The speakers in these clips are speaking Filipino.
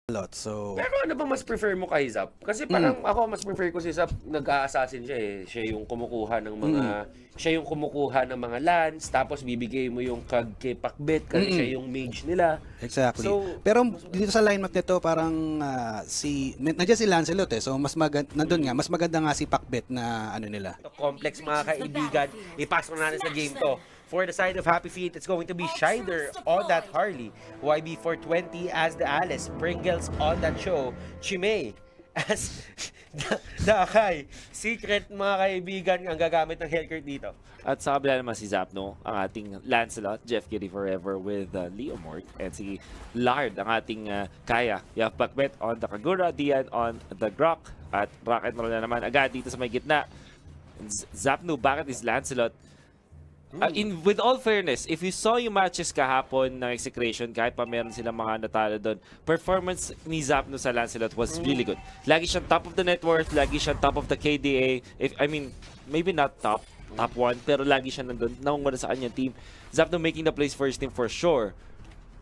lot. So, Pero ano ba mas prefer mo kay Zap? Kasi parang ako mas prefer ko si Zap, nag-a-assassin siya eh. Siya yung kumukuha ng mga lands, tapos bibigay mo yung kag kay Pakbet kasi siya yung mage nila. exactly. So, Pero dito sa lineup nito, parang nandiyan si Lancelot eh. So, nandun nga, mas maganda nga si Pakbet na ano nila. complex mga kaibigan, ipasok na natin sa game to. For the side of Happy Feet, it's going to be Shider on that Harley. YB 420 as the Alice. Pringles on that show. Chimay as the Akay. Secret mga kaibigan ang gagamit ng Hellcurt dito. At sa kabila naman si Zapno, ang ating Lancelot, Jeff Kitty Forever with Leo Mort, and si Lard, ang ating Kaya. Yav Pakbet on the Kagura, Dian on the Grok, at rock and roll na naman agad dito sa may gitna. Zapno, bakit is Lancelot? With all fairness, if you saw yung matches kahapon ng Execration, kahit pa meron silang mga natalo doon, performance ni Zapno sa Lancelot was really good. Lagi siyang top of the net worth, lagi siyang top of the KDA. Maybe not top 1, pero lagi siya nandun, naunguna sa kanyang team. Zapno making the plays for his team for sure.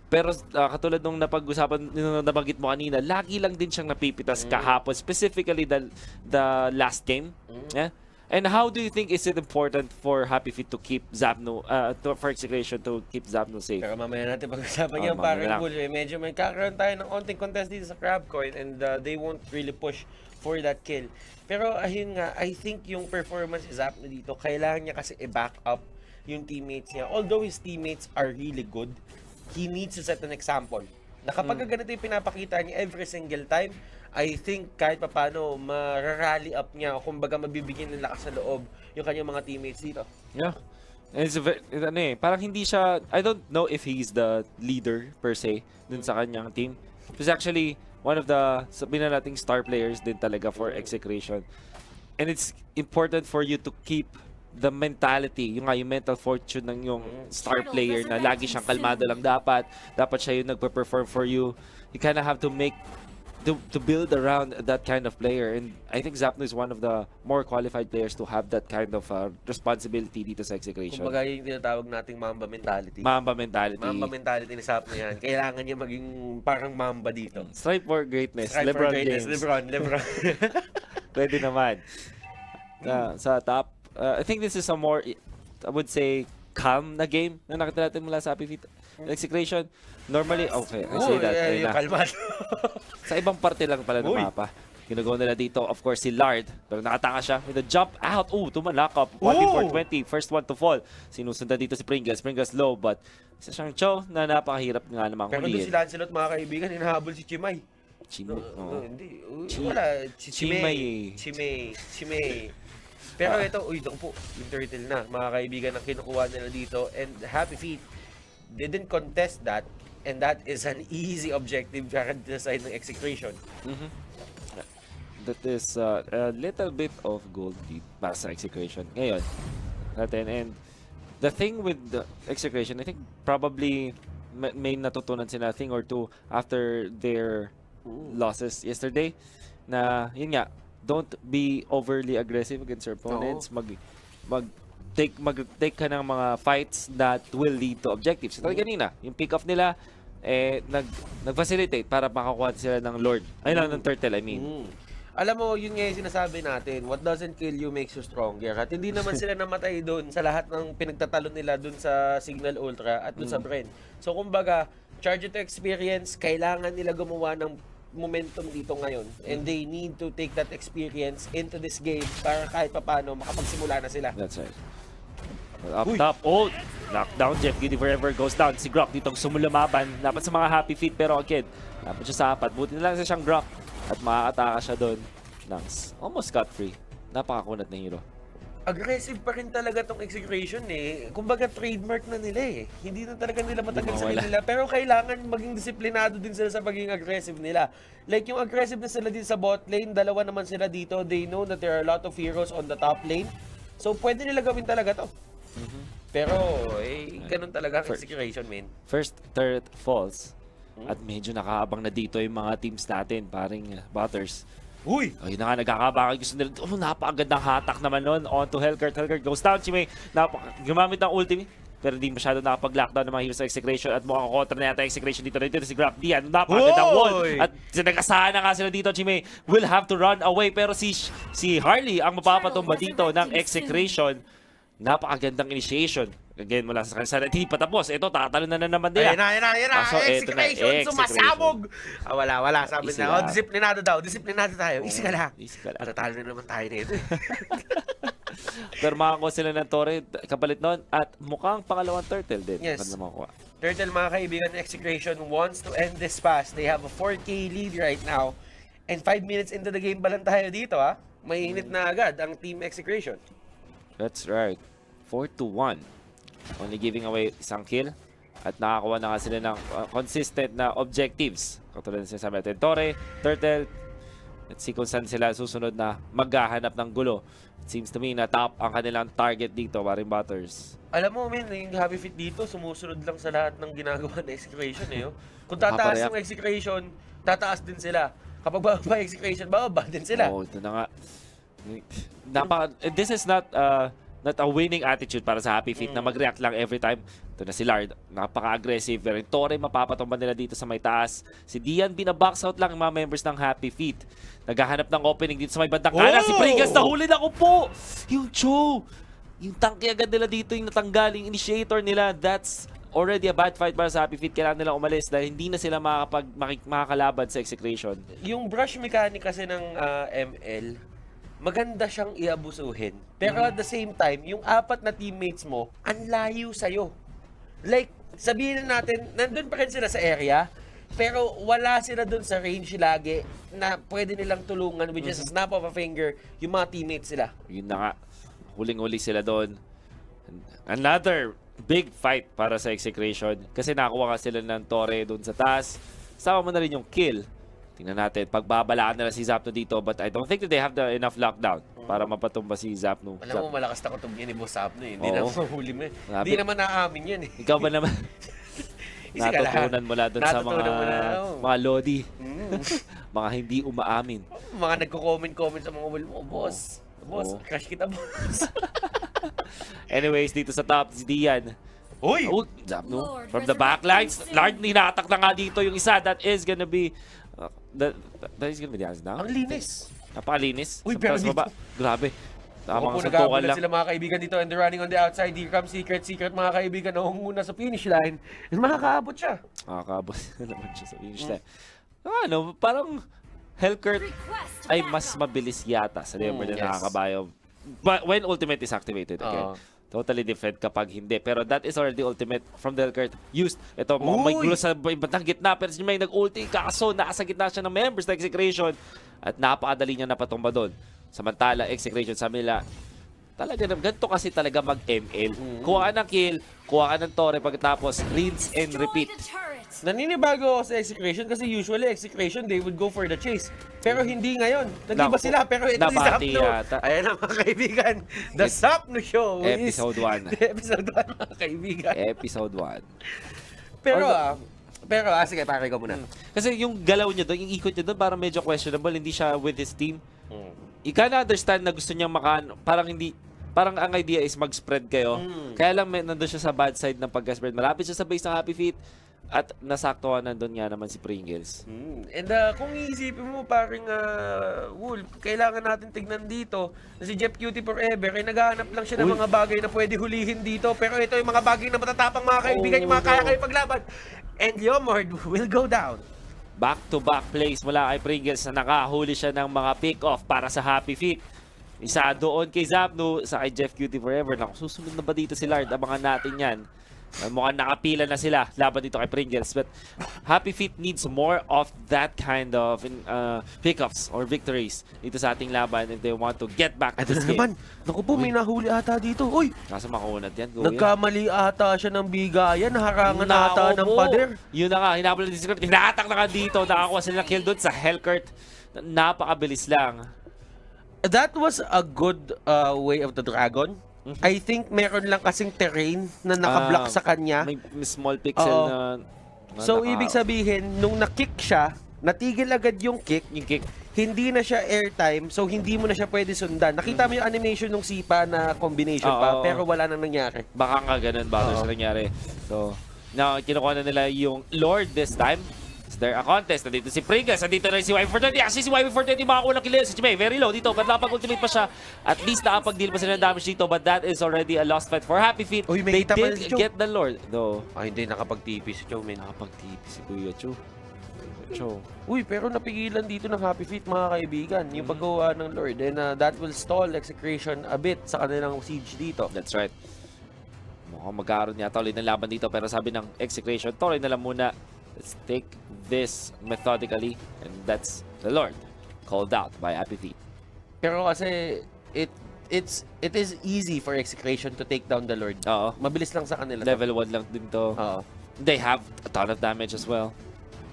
Pero katulad nung napag-usapan, nung nabanggit mo kanina, lagi lang din siyang napipitas kahapon, specifically the last game. Yeah? And how do you think is it important for Happy Feet to keep Zapno, for Execration to keep Zapno safe? Pero mamaya natin pag-usapan yan, parang bull. Medyo may kakaroon tayo ng onting contest dito sa Crab Coin and they won't really push for that kill. Pero ayun nga, I think yung performance ni Zapno dito, kailangan niya kasi i-back up yung teammates niya. Although his teammates are really good, he needs to set an example. Na kapag ganito yung pinapakita niya every single time, I think kahit papano mararally up niya o kumbaga mabibigyan ng lakas sa loob yung kanyang mga teammates dito. Yeah. And parang hindi siya, I don't know if he's the leader per se dun sa kanyang team. He's actually one of the, sabihin na nating star players din talaga for Execration. And it's important for you to keep the mentality, yung mental fortune ng yung star player na lagi siyang kalmado lang dapat siya yung nagpe-perform for you. You kind of have to to build around that kind of player, and I think Zapno is one of the more qualified players to have that kind of responsibility dito sa Execration. Kumbaga yung tinatawag nating Mamba mentality. Mamba mentality. Mamba mentality ni Zapno yan. Kailangan niya maging parang Mamba dito. Strive for greatness. Strive LeBron for greatness. James. LeBron. Pwede naman. Sa top, I think this is a more, I would say, calm na game na nakita natin mula sa Happy Feet Execration. Normally, okay, I say that. Yung kalmado. Sa ibang parte lang pala ng mapa. Ginagawa nila dito, of course, si Lard. Pero nakatanga siya with a jump out. Tumalakap. 1v420. First one to fall. Sinusundan dito si Pringles. Pringles low, but isa siyang chow na napakahirap nga namang Pero doon si Lancelot, mga kaibigan, hinahabol si Chimay. Hindi. Wala. Chimay. Pero ito, naku po, yung turtle na, mga kaibigan, ang kinukuha nila dito. And Happy Feet didn't contest that. And that is an easy objective para sa side ng Execration. That is a little bit of gold lead para sa Execration. Ngayon, and the thing with the Execration, I think probably may natutunan sila thing or two after their losses yesterday. Na, yun nga, don't be overly aggressive against your opponents. Mag-take ka ng mga fights that will lead to objectives. Ito kanina, yung pick-off nila, nag-facilitate para makakuha sila ng Lord. Ng Turtle, I mean. Alam mo, yun nga yung sinasabi natin, what doesn't kill you makes you stronger. At hindi naman sila namatay doon sa lahat ng pinagtatalo nila doon sa Signal Ultra at doon sa Bren. So, kumbaga, charge to experience, kailangan nila gumawa ng momentum dito ngayon. And they need to take that experience into this game para kahit papano makapagsimula na sila. That's right. Up top. Knockdown. Jeff Giddy Forever goes down. Si Grok dito sumulaban. Dapat sa mga Happy Feet pero again, dapat siya sa apat. Buti na lang siya siyang Grok. At makakataka siya doon. Almost cut free. Napakakunat na hero. Aggressive pa rin talaga tong Execration eh. Kumbaga trademark na nila eh. Hindi na talaga nila matagal sa nila. Pero kailangan maging disiplinado din sila sa pagiging aggressive nila. Like yung aggressiveness nila din sa bot lane, dalawa naman sila dito. They know that there are a lot of heroes on the top lane. So pwede nila gawin talaga to. Pero ganun talaga ang Execration, man. First turret falls. At medyo nakaabang na dito yung mga teams natin, paring Butters. Ayun na nga, nagkakabangan. Gusto nila, napakagandang hatak naman nun. On to Hellcurt. Hellcurt goes down. Chimay, gumamit ng ultimate. pero hindi masyado nakapag-lockdown ng mga heroes sa Execration at mukhang kontra na yata Execration dito si Grab Dian. Napakagandang wall at nagasahan na nga sila dito. Jimmy will have to run away pero si Harley ang mapapatumba dito ng Execration. Napakagandang initiation. Again, mula sa kanila. Hindi pa tapos. Ito, tatalo na naman nila. Ayan na. Execration, sumasabog. Wala. Sabi Easy na, lang. disiplinado daw. Disiplinado tayo. Easy ka lang. Easy ka lang. Matatalo na naman tayo nito. Pero makakuha sila ng Torre kapalit nun at mukhang pangalawang turtle din. Yes. Ano makuha. Turtle, mga kaibigan, Execration wants to end this fast. They have a 4K lead right now. And 5 minutes into the game pa lang tayo dito, ha? Mainit na agad ang Team Execration. That's right. 4-1. Only giving away isang kill. At nakakuha na nga sila ng consistent na objectives. Katulad na sinasabi natin. Torre, Turtle. Let's see kung saan sila susunod na maghahanap ng gulo. It seems to me na top ang kanilang target dito, Waring Butters. Alam mo, men, yung Happy Feet dito, sumusunod lang sa lahat ng ginagawa ng Execration, eh. Kung tataas yung Execration, tataas din sila. Kapag bababa Execration, bababa din sila. Oo, ito na nga. This is not a winning attitude para sa Happy Feet na mag-react lang every time. Ito na si Lard, napaka-aggressive. Pero yung Torre, mapapatumban nila dito sa may taas. Si Dian, binabox out lang yung mga members ng Happy Feet. Naghahanap ng opening dito sa may bandang kanan. Si Pringles, nahuli na ko po! Yung Joe! Yung tanki agad nila dito, yung natanggal, yung initiator nila. That's already a bad fight para sa Happy Feet. Kailangan nila umalis dahil hindi na sila makakalaban sa Execration. Yung brush mechanic kasi ng ML, maganda siyang iabusuhin. Pero at the same time, yung apat na teammates mo, ang layo sa'yo. Like, sabihin na natin, nandun pa rin sila sa area, pero wala sila dun sa range lagi na pwede nilang tulungan with just a snap of a finger yung mga teammates sila. Yun na nga. Huling-huli sila doon. Another big fight para sa Execration kasi nakuha ka sila ng Torre doon sa taas. Sama mo na rin yung kill. Tingnan natin, pagbabalaan nila si Zapno dito but I don't think that they have the enough lockdown para mapatumba si Zapno. Alam mo, malakas na kutub yan ni Boss Zapno eh. Hindi na mahuli mo eh. Grabe. Hindi naman naaamin yan eh. Ikaw ba naman? Natutunan mo lang doon sa mga Lodi. Mga hindi umaamin. Mga nagko-comment sa mga wall mo, boss. Boss, crush kita, boss. Anyways, dito sa top, si Dian. Uy! Zapno. From the backlines, Lard, ninatak na nga dito yung isa. That is gonna be... that is gonna be the answer now. Ang linis. Napakalinis. Uy, Sa pero taas dito. baba. Grabe. Tamang Opo, suntukan nag-aabulan lang. sila mga kaibigan dito and they're running on the outside. Here comes Secret mga kaibigan na muna sa finish line. And makakaabot siya. Makakabot na naman siya sa finish line. Ano, parang Hellcurt ay mas mabilis yata sa level na nakakabayo. But when ultimate is activated again. Totally different kapag hindi. Pero that is already ultimate from the Hellcurt used. Ito, may gulo sa ibang gitna. Pero may nag-ulti. Kaso, nasa gitna siya ng members na Execration. At napakadali niya napatumba doon. Samantala, Execration sa nila. Talaga, ganito kasi talaga mag-ML. Kuha ka ng kill, kuha ka ng Torre pagkatapos rinse and repeat. Naninibago ako sa Execration kasi usually Execration they would go for the chase. Pero hindi ngayon. Nag-iba sila pero ito si Zapno. Ayan na mga kaibigan. The Zapno Show Episode 1. Episode 1 mga kaibigan. Episode 1. Pero sige, pare ko muna. Kasi yung galaw niya doon, yung ikot niya doon parang medyo questionable. Hindi siya with his team. Ika na understand na gusto niyang parang ang idea is mag-spread kayo. Kaya lang nandun siya sa bad side ng pag-spread. Malapit siya sa base ng Happy Feet. At nasaktuhan nandun nga naman si Pringles. And kung iisipin mo paring Wolf, kailangan natin tignan dito na si Jeff Cutie Forever ay naghahanap lang siya ng mga bagay na pwede hulihin dito. Pero ito yung mga bagay na matatapang mga kaibigan, yung mga kaya kayo paglaban. And Yomord will go down. Back-to-back plays mula kay Pringles na nakahuli siya ng mga pick-off para sa Happy Feet. Isa doon kay Zapno, sa kay Jeff Cutie Forever. Naku, susunod na ba dito si Lard? Abangan natin yan. Mukhang nakapila na sila laban dito kay Pringles. But Happy Feet needs more of that kind of pickups or victories dito sa ating laban if they want to get back to this game. Naku po, may nahuli ata dito. Uy! Nasa makaunat yan. Nagkamali ata siya ng bigayan. Harangan ata ng pader. Yun na nga. Hinabol na discard. Hinatak na nga dito. Nakakuha sila ng kill doon sa Hellcurt. Napakabilis lang. That was a good way of the dragon. I think meron lang kasing terrain na nakablock sa kanya. May small pixel na so, ibig sabihin, nung na-kick siya natigil agad yung kick. Hindi na siya airtime, so hindi mo na siya pwede sundan. Nakita mo yung animation ng sipa na combination pa, pero wala nang nangyari. Baka nga ganun, baka sa nangyari. So, now, kinukuha na nila yung Lord this time. Is there a contest? Nandito si Pringles, nandito na si YB420. Actually, si YB420 makakulang kill. Si Chimay, very low dito. But napag-ultimate pa siya. At least nakapag-deal pa sila ng damage dito. But that is already a lost fight for Happy Feet. Uy, They may kita pa did si Cho. get the Lord, though. Ay, hindi, nakapag-TP si Chow, man. Nakapag-TP si Kuya Cho. Cho. Uy, pero napigilan dito ng Happy Feet, mga kaibigan. Yung paggawa ng Lord. And that will stall Execration a bit sa kanilang siege dito. That's right. Mukhang magkaroon yata ulit ng laban dito. Pero sabi ng Execration, tuloy na lang muna. Let's take this methodically. And that's the Lord. Called out by Happy Feet. Pero kasi, it is easy for Execration to take down the Lord. Oo. Mabilis lang sa kanila. Level 1 lang din to. Oo. They have a ton of damage as well.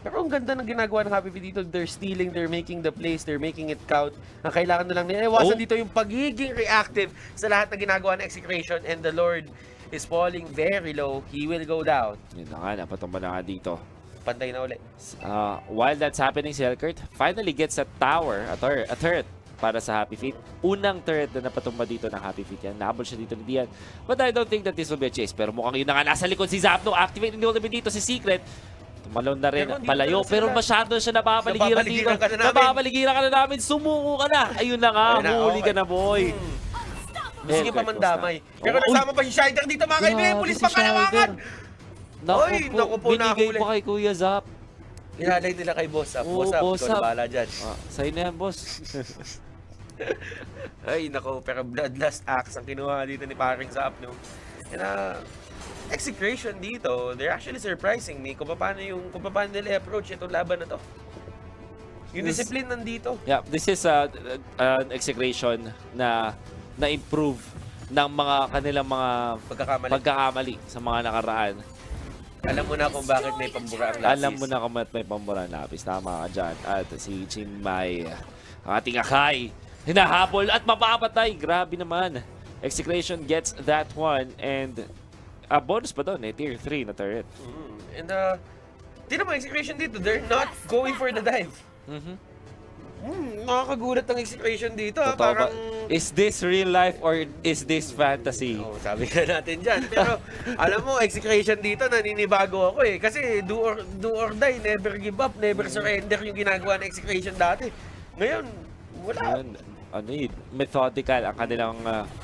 Pero ang ganda ng ginagawa ng Happy Feet dito. They're stealing, they're making the plays, they're making it count. Ang kailangan na lang nila iwasan dito yung pagiging reactive sa lahat ng ginagawa ng Execration. And the Lord is falling very low. He will go down. Yun na nga, napatumba na nga dito. Pantay na ulit. While that's happening, si Elkert finally gets a tower, a turret para sa Happy Feet. Unang turret na napatumba dito ng Happy Feet yan. Nahabol siya dito ni Dian. But I don't think that this will be a chase. Pero mukhang yun na nga, nasa likod si Zapno. Activate the ultimate dito si Secret. Tumalon na rin, palayo. Pero masyado siya napapaligiran dito. Napapaligiran ka na namin. Sumuko ka na. Ayun na nga, huli ka na, boy. Sige pa mandamay. Pero nasama pa si Shider dito, mga kaibigan. Pulis pa kalawakan! Naku po, binigay pa kay Kuya Zap. Inalay nila kay Boss Up. Boss Up, ikaw na bahala dyan. Sa'yo na yan, boss. Ay, naku, pero bloodlust axe ang kinuha dito ni Paring Zap, no? And Execration dito, they're actually surprising me kung paano nila approach itong laban na to. Yung discipline nandito. Yeah, this is an Execration na improve ng mga kanilang mga pagkakamali sa mga nakaraan. Alam mo na kung bakit may pambura ang lapis. Alam mo na kung bakit may pambura ang lapis. Tama ka dyan. At si Chimay, ang ating akay, hinahabol at mapapatay. Grabe naman. Execration gets that one. And bonus pa doon tier 3 na turret. And tignan mo, Execration dito, they're not going for the dive. Nakakagulat ang Execration dito. Parang... Is this real life or is this fantasy? Sabi ka natin dyan. Pero alam mo, Execration dito, naninibago ako eh. Kasi do or die, never give up, never surrender yung ginagawa ng Execration dati. Ngayon, wala. Methodical ang kanilang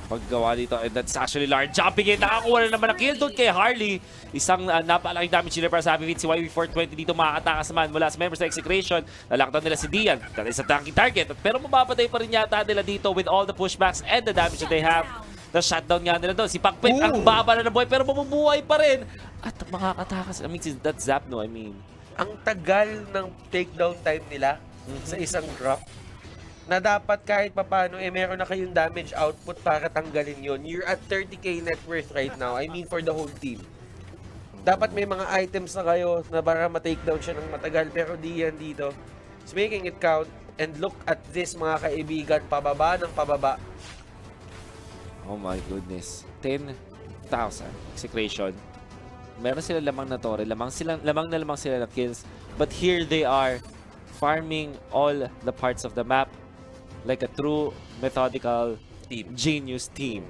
paggawa dito. And that's actually large jumping in. Nakakuha na naman ang kill doon kay Harley. Isang napalaking damage sila para sa Happy Feet. Si YB420 dito makakatakas naman mula sa members ng Execration. Lalaktan nila si Dian. That is a tanking target. Pero mababatay pa rin yata nila dito with all the pushbacks and the damage that they have. The shutdown nga nila doon. Si Pakpit ang baba na buhay pero mabubuhay pa rin. At makakatakas. I mean, that's Zapno. I mean, ang tagal ng takedown time nila sa isang drop. Na dapat kahit papano, meron na kayong damage output para tanggalin yon. You're at 30k net worth right now. I mean, for the whole team. Dapat may mga items na kayo na para ma-takedown siya ng matagal. Pero di yan dito. It's making it count. And look at this, mga kaibigan. Pababa ng pababa. Oh my goodness. 10,000 Execration. Meron sila lamang na torre. Lamang na lamang sila ng kills. But here they are, farming all the parts of the map. Like a true methodical genius team.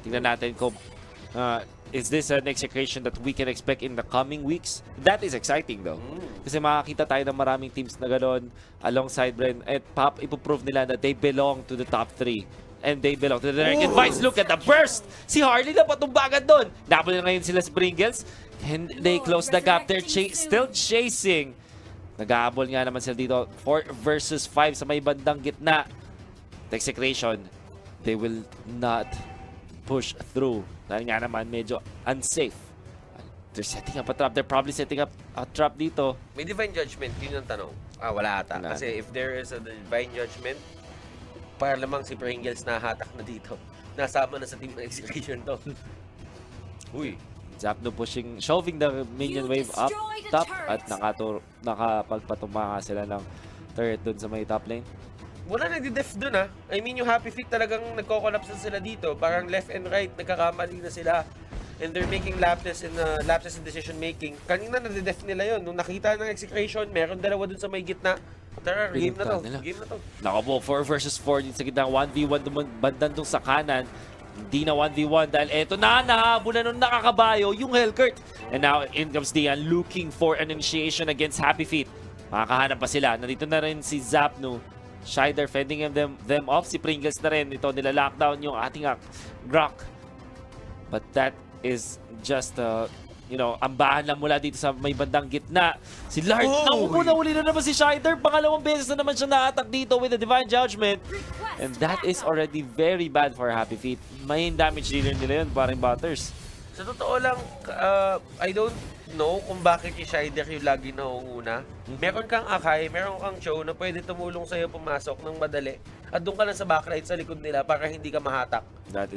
Tingnan natin kung is this an Execration that we can expect in the coming weeks? That is exciting though. Kasi makakita tayo ng maraming teams na gano'n alongside Bren at ipoprove nila that they belong to the top 3. And they belong to the direct advice. Look at the burst! Si Harley na patumbagan doon. Napal na ngayon sila sa Pringles. And they close the gap. They're still chasing. Nag-aabol nga naman sila dito. 4 versus 5 sa may bandang gitna. The Execration, they will not push through. Dahil nga naman, medyo unsafe. They're setting up a trap. They're probably setting up a trap dito. May Divine Judgment, yun yung tanong. Wala ata. Kasi if there is a Divine Judgment, para lamang si Pringles na hatak na dito. Nasama na sa team ng Execration to. Uy. Zapno pushing, shoving the minion wave up top at nakapagpatumba sila ng turret dun sa may top lane. Wala nagdi-def dun I mean, yung Happy Feet talagang nagko-collapse na sila dito. Parang left and right, nagkakamali na sila. and they're making lapses in decision making. Kanina na-def nila yon. Nung nakita ng Execration, meron dalawa dun sa may gitna. Tara, game na to. Game na to. Nako po, 4 versus 4 dito sa gitna. 1v1 bandan dun sa kanan. Hindi na 1v1 dahil eto na, nahabol na nung nakakabayo yung Hellcurt. And now, in comes Dian looking for an initiation against Happy Feet. Makakahanap pa sila. Nandito na rin si Zapno. Shider fending them off. Si Pringles na rin. Ito, nila-lockdown yung ating Grok. But that is just, ambahan lang mula dito sa may bandang gitna. Si Lard, uli na naman si Shider. Pangalawang beses na naman siya na-attack dito with the Divine Judgment. And that is already very bad for Happy Feet. May damage dealer nila yun, parang Butters. Sa totoo lang, I don't know kung bakit si Shider yung lagi nauuna. Meron kang Akai, meron kang Show na pwede tumulong sa'yo pumasok ng madali. At doon ka lang sa backlight sa likod nila para hindi ka mahatak.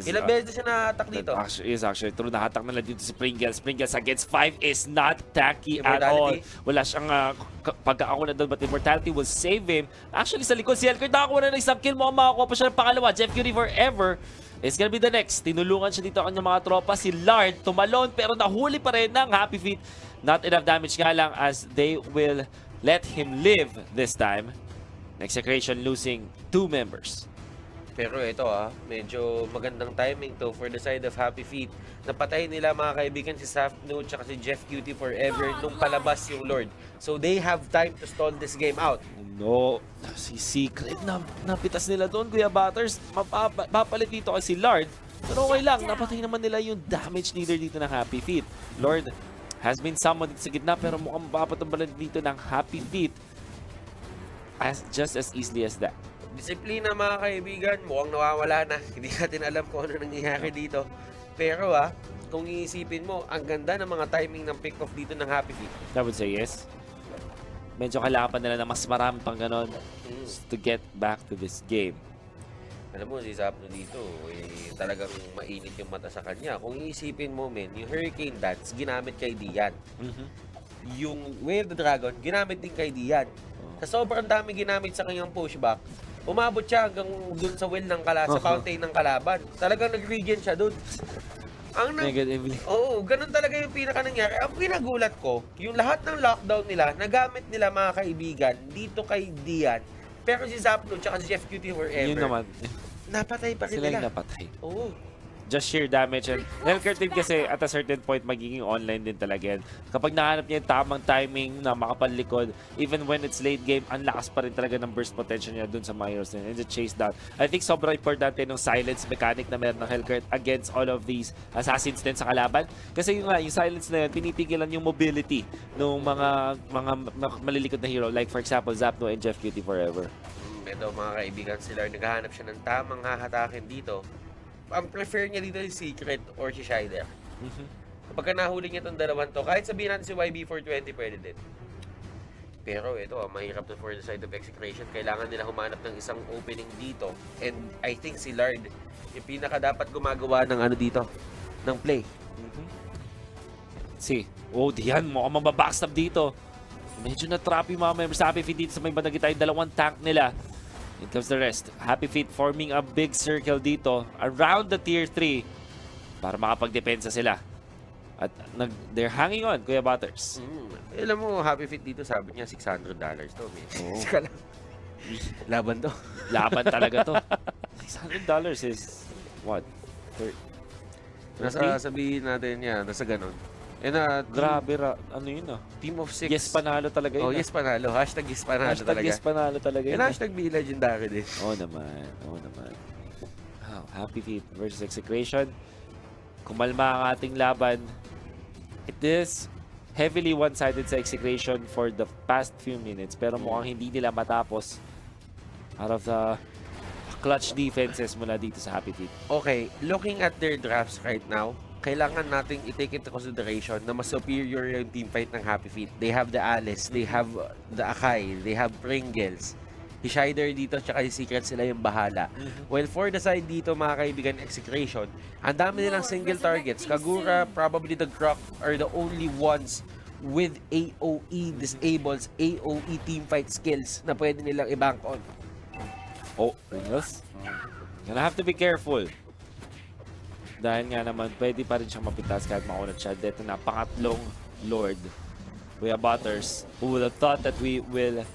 Ilang beses siya na-attack dito? Is actually true. Nahatak na lang dito si Pringles. Pringles against 5 is not tacky at all. Wala siyang pagkakauna doon, but Immortality will save him. Actually, sa likod si Hellcurt nakakuha na ng isang kill. Mukhang makakuha pa siya ng pangalawa. Jeff Curie forever is gonna be the next. Tinulungan siya dito ang kanyang mga tropa. Si Lard tumalon pero nahuli pa rin ng Happy Feet. Not enough damage nga lang as they will let him live this time. Execration losing 2 members. Pero ito medyo magandang timing to for the side of Happy Feet. Napatay nila mga kaibigan si Safno at si Jeff Cutie forever nung palabas yung Lord. So they have time to stall this game out. No, si Secret napitas nila doon, Kuya Butters. Mapapalit dito kasi si Lord. Pero okay lang, napatay naman nila yung damage leader dito ng Happy Feet. Lord has been summoned dito sa gitna pero mukhang mapapatumbalan dito ng Happy Feet just as easily as that. Disiplina mga kaibigan, mukhang nawawala na. Hindi natin alam kung ano nangyayari dito. Pero kung iisipin mo, ang ganda ng mga timing ng pick-off dito ng Happy Feet. I would say yes. Medyo kailangan pa nila na mas marami pang ganon to get back to this game. Alam mo, si Zapno dito, talagang mainit yung mata sa kanya. Kung iisipin mo, yung Hurricane Dance, ginamit kay Dian. Yung Way of the Dragon, ginamit din kay Dian. Sa sobrang dami ginamit sa kanyang pushback, umabot siya hanggang dun sa well ng sa fountain ng kalaban. Talagang nag-regen siya dun. Ganun talaga yung pinaka nangyari. Ang pinagulat ko, yung lahat ng lockdown nila, nagamit nila mga kaibigan dito kay Dian. Pero si Zapno at si Jeff Cutie forever, yun naman. napatay pa rin Sila nila. yung napatay. Oo. Just sheer damage. And Hellcurt din kasi at a certain point magiging online din talaga yan. Kapag nahanap niya yung tamang timing na makapalikod, even when it's late game, ang lakas pa rin talaga ng burst potential niya dun sa mga heroes and the chase down. I think sobrang importante ng silence mechanic na meron ng Hellcurt against all of these assassins din sa kalaban. Kasi yung silence na yun, pinipigilan yung mobility ng mga malilikod na hero. Like for example, Zapno and Jeff Cutie forever. Ito mga kaibigan, sila naghahanap siya ng tamang hahatakin dito. Ang prefer niya dito yung Secret or si Shider. Kapag nahuli niya itong dalawang to, kahit sabihin natin si YB420, pwede din. Pero ito, mahirap na for the side of Execration. Kailangan nila humanap ng isang opening dito. And I think si Lard, yung pinaka dapat gumagawa ng dito, ng play. Diyan, mukhang mababackstab dito. Medyo na-trap yung mga members sa Happy Feet dito sa may bandang gitna, yung dalawang tank nila. In comes the rest. Happy Feet forming a big circle dito around the tier 3 para makapagdepensa sila. At they're hanging on, Kuya Butters. Alam mo, Happy Feet dito, sabi niya $600 to. Laban to. Laban talaga to. $600 is what? Nasa sabihin natin yan, nasa ganon. Grabe, ano yun Team of 6. Yes, panalo talaga yun. Yes, panalo. Hashtag yes, panalo talaga. Yes, panalo talaga yun. Hashtag be legendary din. Oo naman. Happy Feet versus Execration. Kumalma ang ating laban. It is heavily one-sided sa Execration for the past few minutes. Pero mukhang hindi nila matapos out of the clutch defenses mula dito sa Happy Feet. Okay, looking at their drafts right now, kailangan nating i-take into consideration na mas superior yung teamfight ng Happy Feet. They have the Alice, they have the Akai, they have Pringles. Si Shider dito, tsaka si Secret, sila yung bahala. Well, for the side dito, mga kaibigan, Execration, ang dami nilang single targets. Kagura, probably the Grok are the only ones with AOE disables, AOE teamfight skills na pwede nilang i-bank on. Pringles? Gonna have to be careful. Dahil nga naman, pwede pa rin siyang mapitas kahit makunat siya. Dito na, pangatlong Lord. We have Butters. Who would have thought that we will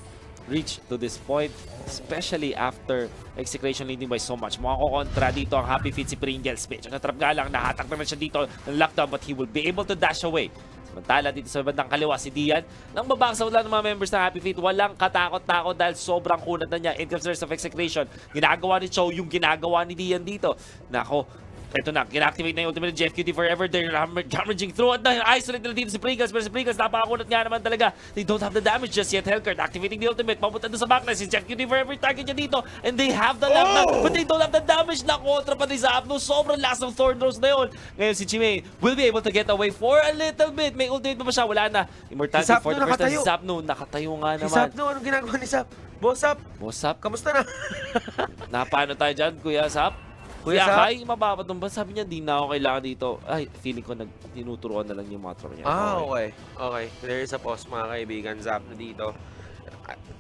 reach to this point, especially after Execration leading by so much. Mukhang kukontra dito ang Happy Feet si Pringles. Medyo natrap nga lang, nahatak naman siya dito ng lockdown, but he will be able to dash away. Samantala dito sa bandang kaliwa si Dian. Nang mabaksaw lang ng mga members ng Happy Feet, walang katakot-takot dahil sobrang kunat na niya. In terms of Execration, ginagawa ni Cho yung ginagawa ni Dian dito. Nako, ito na, ginactivate na yung ultimate JFQT forever. They're hammering through at na-isolate nila dito si Pringles. Pero si Pringles, napakakunat nga naman talaga. They don't have the damage just yet. Hellcurt activating the ultimate. Papunta doon sa backline. Si JFQT forever target niya dito. And they have the left now. But they don't have the damage na kontra pa rin sa Apno. Sobrang last of Thorn Rose na yun. Ngayon si Chimay will be able to get away for a little bit. May ultimate pa ba siya? Wala na. Immortality for the first time. Si Zapno, nakatayo nga naman. Si Zapno, anong ginagawa ni Zap? Boss Zap, kamusta na? Napano tayo dyan, Kuya Zap? Kuya Kai, mababatong ba? Sabi niya, di na ako kailangan dito. Ay, feeling ko tinuturuan na lang yung mga tropa niya. Okay. Okay. There is a pause, mga kaibigan. Zap na dito.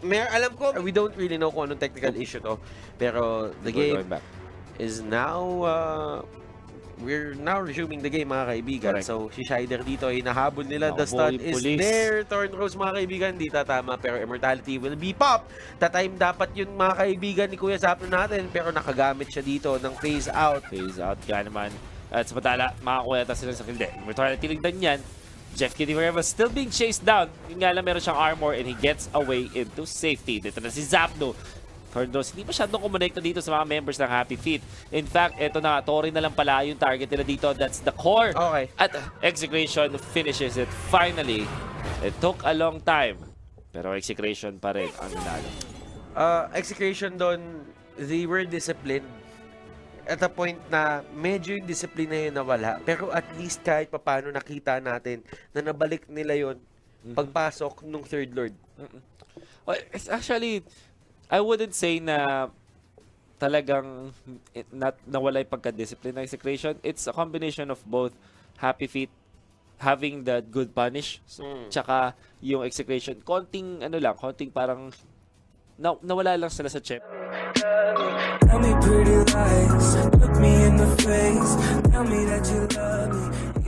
Alam ko, we don't really know kung anong technical issue to. Pero the game is now... we're now resuming the game, mga kaibigan. Correct. So, si Shider dito ay nahabol nila. The stun is there. Thorn Rose, mga kaibigan, di tatama. Pero Immortality will be pop. Tatime dapat yun, mga kaibigan, ni Kuya Zapno natin. Pero nakagamit siya dito ng phase out. Phase out ka naman. At sa patala, makakuha sila sa field. Immortality ligdan yan. Jeff Kitty forever still being chased down. Yun nga lang, meron siyang armor and he gets away into safety. Dito na si Zapno. Thorndos, hindi masyadong kumonekta dito sa mga members ng Happy Feet. In fact, eto na, Tori na lang pala yung target nila dito. That's the core. Okay. At Execration finishes it finally. It took a long time. Pero Execration pa rin ang nanalo. Execration doon, they were disciplined. At a point na medyo yung discipline na yun nawala. Pero at least kahit papano nakita natin na nabalik nila yun pagpasok nung third lord. Well, it's actually... I wouldn't say na talagang nawala yung pagka-discipline ng Execration. It's a combination of both Happy Feet having the good punish, tsaka yung Execration. Konting parang nawala lang sila sa chip. Tell me pretty lies, look me in the face, tell me that you love me.